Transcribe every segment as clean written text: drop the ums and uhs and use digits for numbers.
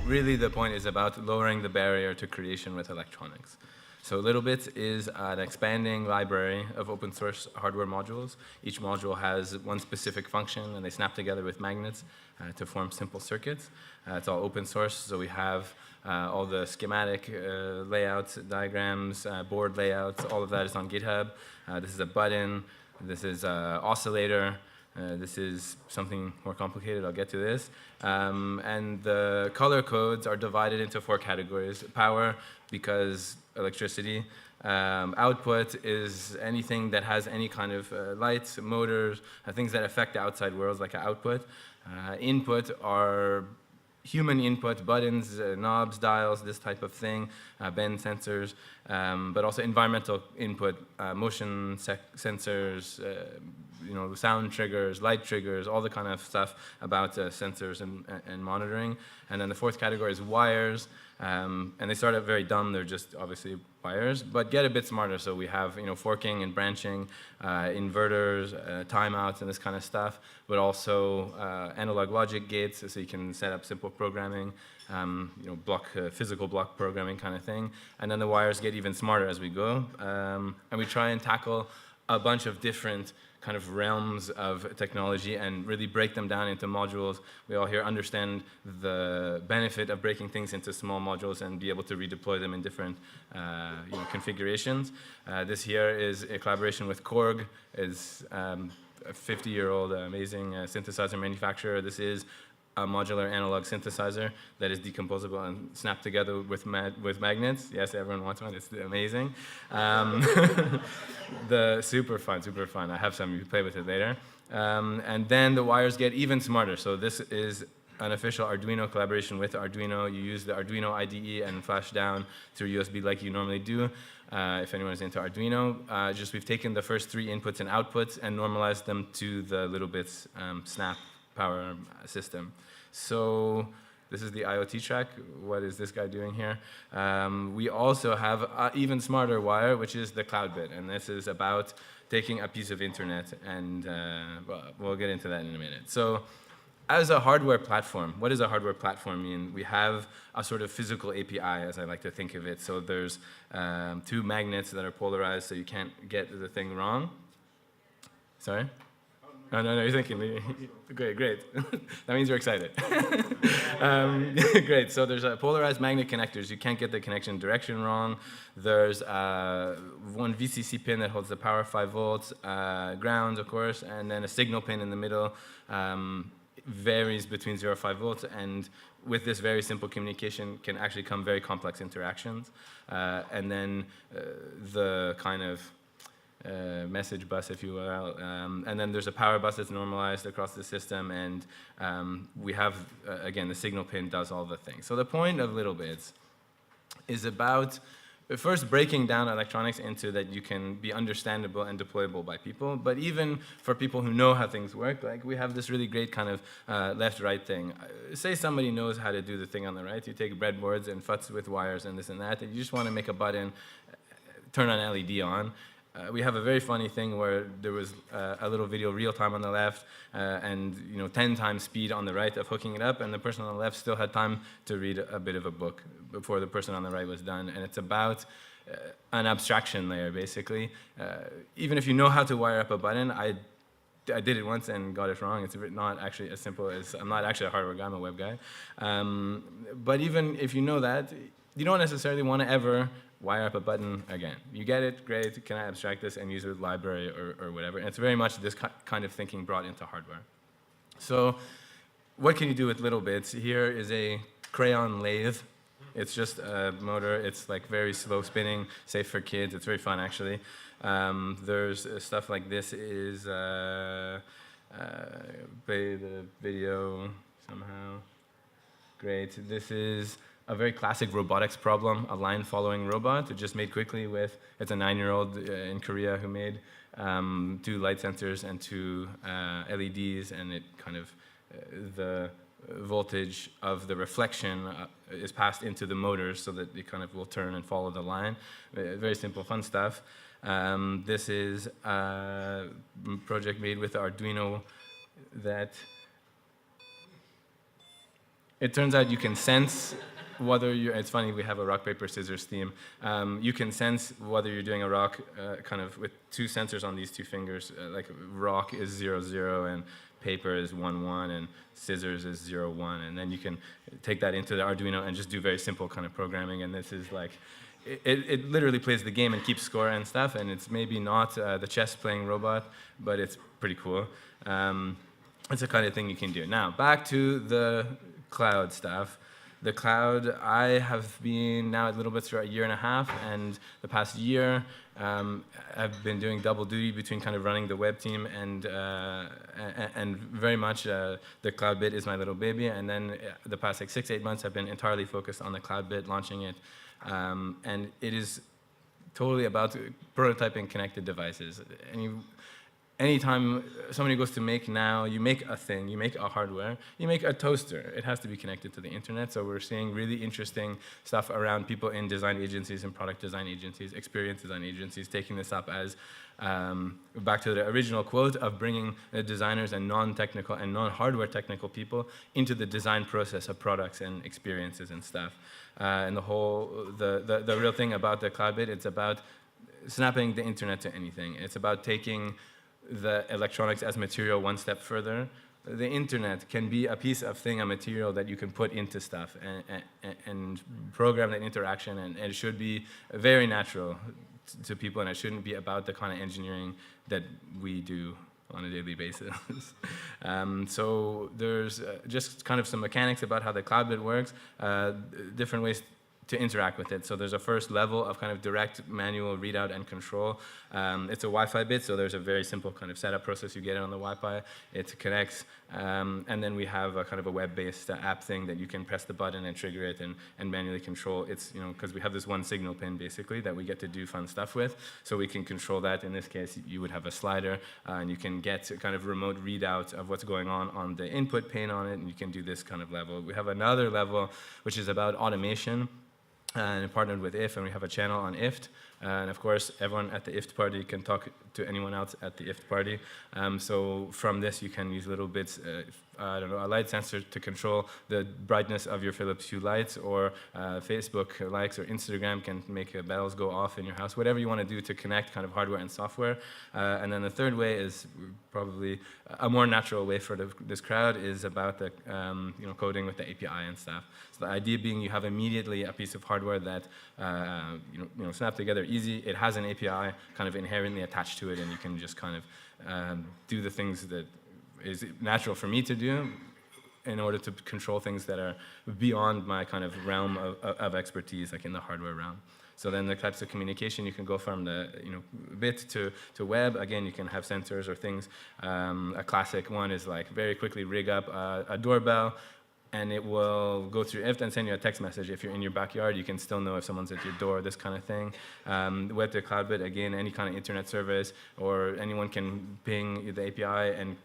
really the point is about lowering the barrier to creation with electronics. So Littlebits is an expanding library of open source hardware modules. Each module has one specific function, and they snap together with magnets to form simple circuits. It's all open source, so we have all the schematic layouts, diagrams, board layouts, all of that is on GitHub. This is a button. This is an oscillator. This is something more complicated. I'll get to this. And the color codes are divided into 4 categories. Power, because electricity. Output is anything that has any kind of lights, motors, things that affect the outside world, like an output. Input are human input, buttons, knobs, dials, this type of thing, bend sensors, but also environmental input, motion sensors, sound triggers, light triggers, all the kind of stuff about sensors and monitoring. And then the 4th category is wires, and they start out very dumb. They're just obviously wires, but get a bit smarter. So we have forking and branching, inverters, timeouts, and this kind of stuff, but also analog logic gates, so you can set up simple programming, physical block programming kind of thing. And then the wires get even smarter as we go, and we try and tackle a bunch of different kind of realms of technology and really break them down into modules. We all here understand the benefit of breaking things into small modules and be able to redeploy them in different configurations. This here is a collaboration with Korg. It's a 50-year-old amazing synthesizer manufacturer. This is a modular analog synthesizer that is decomposable and snapped together with magnets. Yes, everyone wants one. It's amazing. Super fun. I have some. You can play with it later. And then the wires get even smarter. So this is an official Arduino collaboration with Arduino. You use the Arduino IDE and flash down through USB like you normally do. If anyone is into Arduino, we've taken the first 3 inputs and outputs and normalized them to the Littlebits snap power system. So this is the IoT track. What is this guy doing here? We also have an even smarter wire, which is the cloud bit. And this is about taking a piece of internet. And we'll get into that in a minute. So as a hardware platform, what does a hardware platform mean? We have a sort of physical API, as I like to think of it. So there's 2 magnets that are polarized, so you can't get the thing wrong. Sorry? No, you're thinking. Great. That means you're excited. Great, so there's polarized magnet connectors. You can't get the connection direction wrong. There's one VCC pin that holds the power, 5 volts, ground, of course, and then a signal pin in the middle. Varies between 0 and 5 volts, and with this very simple communication can actually come very complex interactions. And then the kind of message bus, if you will, and then there's a power bus that's normalized across the system, and we have, again, the signal pin does all the things. So the point of Littlebits is about first breaking down electronics into that you can be understandable and deployable by people, but even for people who know how things work, like we have this really great kind of left-right thing. Say somebody knows how to do the thing on the right, you take breadboards and futz with wires and this and that, and you just want to make a button, turn an LED on. We have a very funny thing where there was a little video real time on the left and 10 times speed on the right of hooking it up, and the person on the left still had time to read a bit of a book before the person on the right was done. And it's about an abstraction layer, basically. Even if you know how to wire up a button, I did it once and got it wrong. It's not actually as simple as, I'm not actually a hardware guy, I'm a web guy. But even if you know that, you don't necessarily want to ever wire up a button again. You get it, great, can I abstract this and use a library or whatever? And it's very much this kind of thinking brought into hardware. So what can you do with Littlebits? Here is a Crayon Lathe. It's just a motor. It's like very slow spinning, safe for kids. It's very fun, actually. There's stuff like this is, play the video somehow. Great. This is a very classic robotics problem, a line-following robot, just made quickly with, it's a 9-year-old in Korea who made 2 light sensors and 2 LEDs, and it kind of, the voltage of the reflection is passed into the motors so that it kind of will turn and follow the line. Very simple, fun stuff. This is a project made with Arduino that it turns out you can sense whether you're, it's funny, we have a rock, paper, scissors theme. You can sense whether you're doing a rock kind of with two sensors on these two fingers, like rock is 0, 0, and paper is 1, 1, and scissors is 0, 1. And then you can take that into the Arduino and just do very simple kind of programming. And this is like, it literally plays the game and keeps score and stuff. And it's maybe not the chess playing robot, but it's pretty cool. It's the kind of thing you can do. Now, back to the cloud stuff. The cloud, I have been now at Littlebits for a year and a half, and the past year I've been doing double duty between kind of running the web team and very much the cloud bit is my little baby. And then the past like 6, 8 months I've been entirely focused on the cloud bit, launching it, and it is totally about prototyping connected devices. Anytime somebody goes to make now, you make a thing, you make a hardware, you make a toaster. It has to be connected to the internet. So we're seeing really interesting stuff around people in design agencies and product design agencies, experience design agencies, taking this up as, back to the original quote of bringing the designers and non-technical and non-hardware technical people into the design process of products and experiences and stuff. And the real thing about the cloud bit, it's about snapping the internet to anything. It's about taking the electronics as material one step further. The internet can be a piece of thing, a material that you can put into stuff and program that interaction, and it should be very natural to people, and it shouldn't be about the kind of engineering that we do on a daily basis. So there's just kind of some mechanics about how the cloud bit works, different ways to interact with it. So there's a first level of kind of direct manual readout and control. It's a Wi-Fi bit, so there's a very simple kind of setup process. You get it on the Wi-Fi, it connects, and then we have a kind of a web-based app thing that you can press the button and trigger it and manually control. It's, because we have this one signal pin basically that we get to do fun stuff with, so we can control that. In this case, you would have a slider, and you can get a kind of remote readout of what's going on the input pane on it, and you can do this kind of level. We have another level which is about automation, and partnered with IF, and we have a channel on IFT. And of course, everyone at the IFT party can talk to anyone else at the IFT party. So from this, you can use little bits, I don't know, a light sensor to control the brightness of your Philips Hue lights, or Facebook likes or Instagram can make bells go off in your house, whatever you want to do to connect kind of hardware and software. And then the third way is probably a more natural way for this crowd is about the coding with the API and stuff. So the idea being you have immediately a piece of hardware that snap together easy. It has an API kind of inherently attached to it, and you can just kind of do the things that is natural for me to do in order to control things that are beyond my kind of realm of expertise, like in the hardware realm. So then the types of communication, you can go from the bit to web. Again, you can have sensors or things. A classic one is like very quickly rig up a doorbell, and it will go through IFT and send you a text message. If you're in your backyard, you can still know if someone's at your door, this kind of thing. Web to cloud bit, again, any kind of internet service, or anyone can ping the API and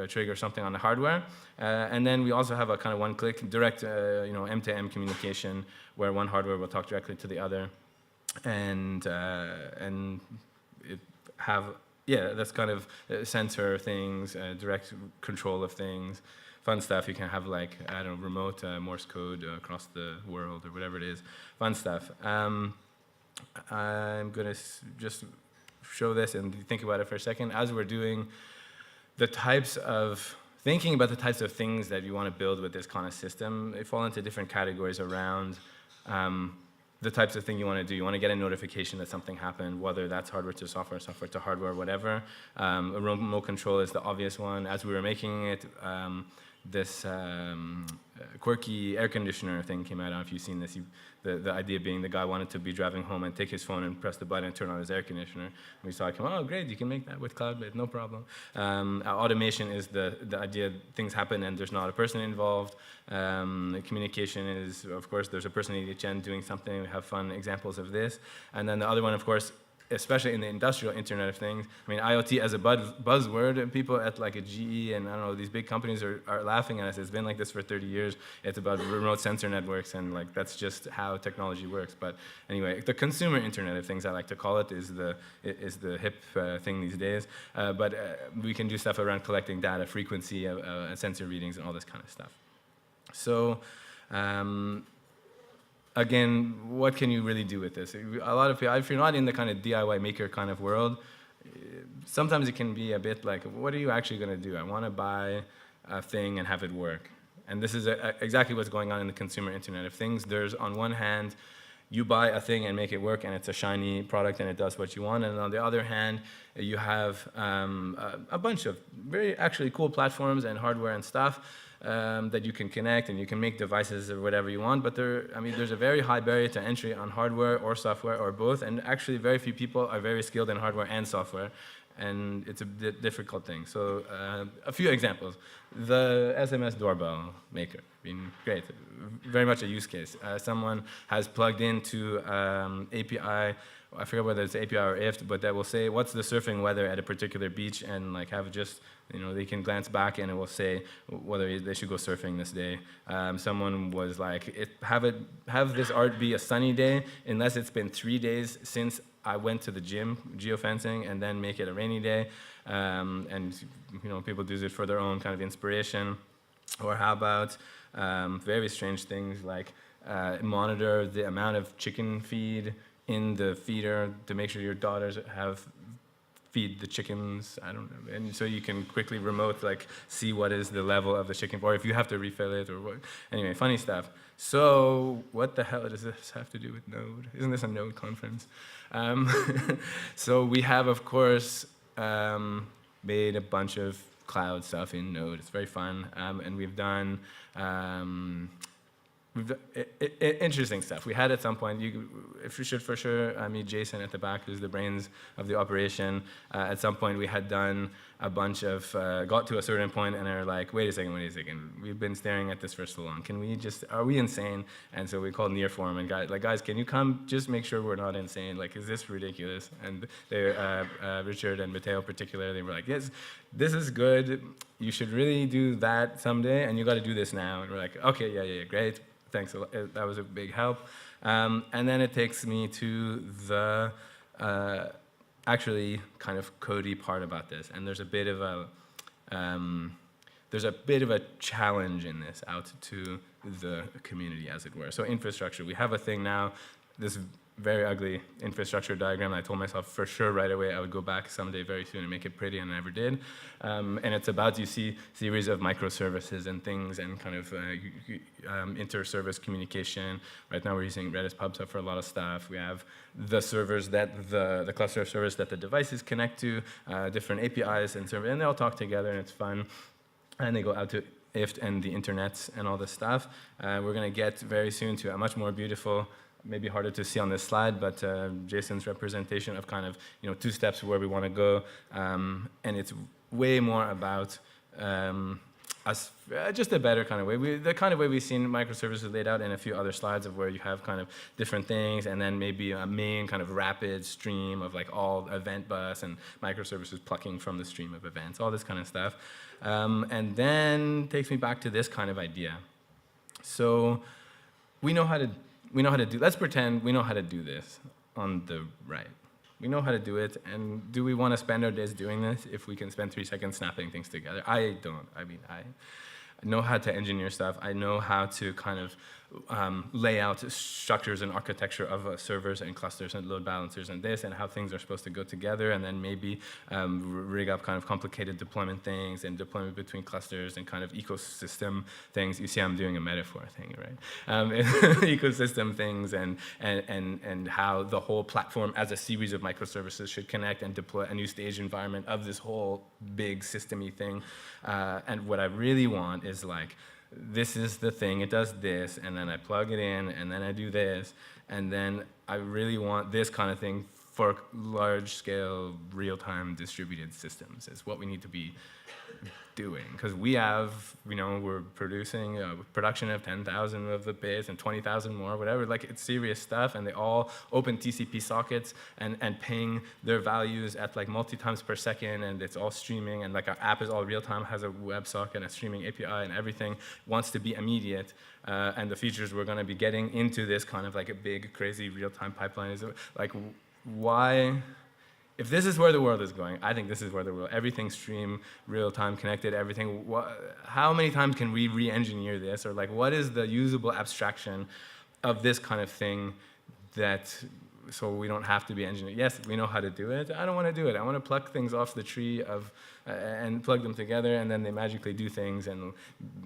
trigger something on the hardware. And then we also have a kind of one-click direct M2M communication, where one hardware will talk directly to the other. And it have, that's kind of sensor things, direct control of things. Fun stuff. You can have like, I don't know, remote Morse code across the world or whatever it is. Fun stuff. I'm going to just show this and think about it for a second. As we're doing thinking about the types of things that you want to build with this kind of system, they fall into different categories around the types of thing you want to do. You want to get a notification that something happened, whether that's hardware to software, software to hardware, whatever. Remote control is the obvious one. As we were making it, this quirky air conditioner thing came out. I don't know if you've seen this. The idea being the guy wanted to be driving home and take his phone and press the button and turn on his air conditioner. And we saw it come, oh, great, you can make that with Cloudbit, no problem. Automation is the idea things happen and there's not a person involved. Communication is, of course, there's a person in each end doing something. We have fun examples of this. And then the other one, of course, especially in the industrial Internet of Things. I mean, IoT as a buzzword, and people at like a GE and I don't know, these big companies are laughing at us. It's been like this for 30 years. It's about remote sensor networks, and like that's just how technology works. But anyway, the consumer Internet of Things, I like to call it, is the hip thing these days. But we can do stuff around collecting data, frequency, sensor readings, and all this kind of stuff. So Again, what can you really do with this? A lot of people, if you're not in the kind of DIY maker kind of world, sometimes it can be a bit like, what are you actually going to do? I want to buy a thing and have it work. And this is exactly what's going on in the consumer internet of things. There's, on one hand, you buy a thing and make it work, and it's a shiny product, and it does what you want. And on the other hand, you have a bunch of very actually cool platforms and hardware and stuff that you can connect, and you can make devices or whatever you want. But there's a very high barrier to entry on hardware or software or both. And actually, very few people are very skilled in hardware and software. And it's a difficult thing. So a few examples. The SMS doorbell maker, great, very much a use case. Someone has plugged into API, I forget whether it's API or IFT, but that will say, what's the surfing weather at a particular beach, and like have just, they can glance back and it will say whether they should go surfing this day. Someone was like, have this art be a sunny day unless it's been 3 days since I went to the gym, geofencing, and then make it a rainy day. And people do it for their own kind of inspiration. Or how about very strange things like monitor the amount of chicken feed in the feeder to make sure your daughters feed the chickens, I don't know. And so you can quickly see what is the level of the chicken, or if you have to refill it or what. Anyway, funny stuff. So what the hell does this have to do with Node? Isn't this a Node conference? So we have, of course, made a bunch of cloud stuff in Node. It's very fun. And we've done interesting stuff. We had at some point, if you should for sure meet Jason at the back, who's the brains of the operation. At some point we had done a bunch of, got to a certain point and are like, wait a second, we've been staring at this for so long. Are we insane? And so we called Nearform and guys, can you come just make sure we're not insane? Like, is this ridiculous? And Richard and Matteo particularly, they were like, yes, this is good. You should really do that someday, and you got to do this now. And we're like, okay, yeah, great. Thanks a lot. That was a big help. And then it takes me to the actually kind of codey part about this. And there's a bit of a challenge in this out to the community, as it were. So infrastructure. We have a thing now, this very ugly infrastructure diagram. I told myself for sure right away I would go back someday very soon and make it pretty, and I never did. And it's about, you see series of microservices and things and kind of inter-service communication. Right now we're using Redis PubSub for a lot of stuff. We have the servers that the cluster of servers that the devices connect to, different APIs and servers, and they all talk together, and it's fun. And they go out to IFT and the internets and all this stuff. We're going to get very soon to a much more beautiful, maybe harder to see on this slide, but Jason's representation of kind of 2 steps where we want to go, and it's way more about us, just a better kind of way. The kind of way we've seen microservices laid out in a few other slides of where you have kind of different things, and then maybe a main kind of rapid stream of like all event bus and microservices plucking from the stream of events, all this kind of stuff, and then takes me back to this kind of idea. So we know how to do, let's pretend we know how to do this on the right. We know how to do it, and do we want to spend our days doing this if we can spend 3 seconds snapping things together? I don't. I know how to engineer stuff. I know how to kind of lay out structures and architecture of servers and clusters and load balancers and this, and how things are supposed to go together, and then maybe rig up kind of complicated deployment things and deployment between clusters and kind of ecosystem things. You see I'm doing a metaphor thing, right? Ecosystem things and how the whole platform as a series of microservices should connect and deploy a new stage environment of this whole big system-y thing. And what I really want is like, this is the thing, it does this, and then I plug it in, and then I do this, and then I really want this kind of thing for large-scale, real-time distributed systems. Is what we need to be doing, because we have, we're producing a production of 10,000 of the bits and 20,000 more, whatever. Like, it's serious stuff, and they all open TCP sockets and ping their values at like multi-times per second, and it's all streaming, and like our app is all real-time, has a WebSocket and a streaming API, and everything wants to be immediate. And the features we're going to be getting into this kind of like a big, crazy real-time pipeline is like, why? if this is where the world is going, I think this is where the world, everything stream, real-time connected, everything, how many times can we re-engineer this? Or like, what is the usable abstraction of this kind of thing that, so we don't have to be engineers? Yes, we know how to do it. I don't want to do it. I want to pluck things off the tree and plug them together, and then they magically do things. And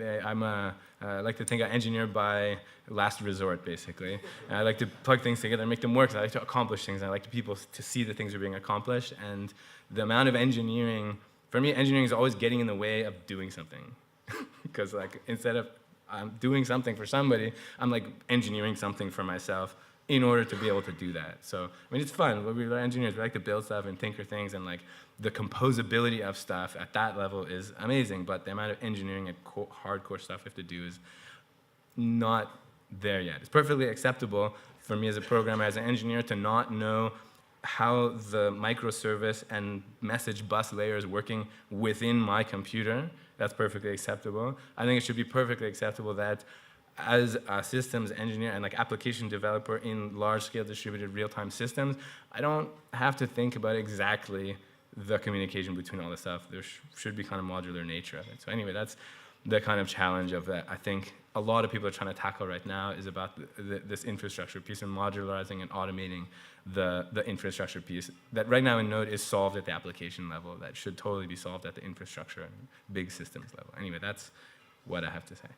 I like to think I engineer by last resort, basically. And I like to plug things together and make them work. So I like to accomplish things. I like people to see that things are being accomplished. And the amount of engineering, for me, engineering is always getting in the way of doing something. Because like, instead of I'm doing something for somebody, I'm like engineering something for myself in order to be able to do that. So, I mean, it's fun. We're engineers. We like to build stuff and tinker things, and like the composability of stuff at that level is amazing, but the amount of engineering and hardcore stuff we have to do is not there yet. It's perfectly acceptable for me as a programmer, as an engineer, to not know how the microservice and message bus layer is working within my computer. That's perfectly acceptable. I think it should be perfectly acceptable that as a systems engineer and like application developer in large-scale distributed real-time systems, I don't have to think about exactly the communication between all this stuff. There should be kind of modular nature of it. So anyway, that's the kind of challenge of that I think a lot of people are trying to tackle right now, is about this infrastructure piece and modularizing and automating the infrastructure piece that right now in Node is solved at the application level, that should totally be solved at the infrastructure and big systems level. Anyway, that's what I have to say.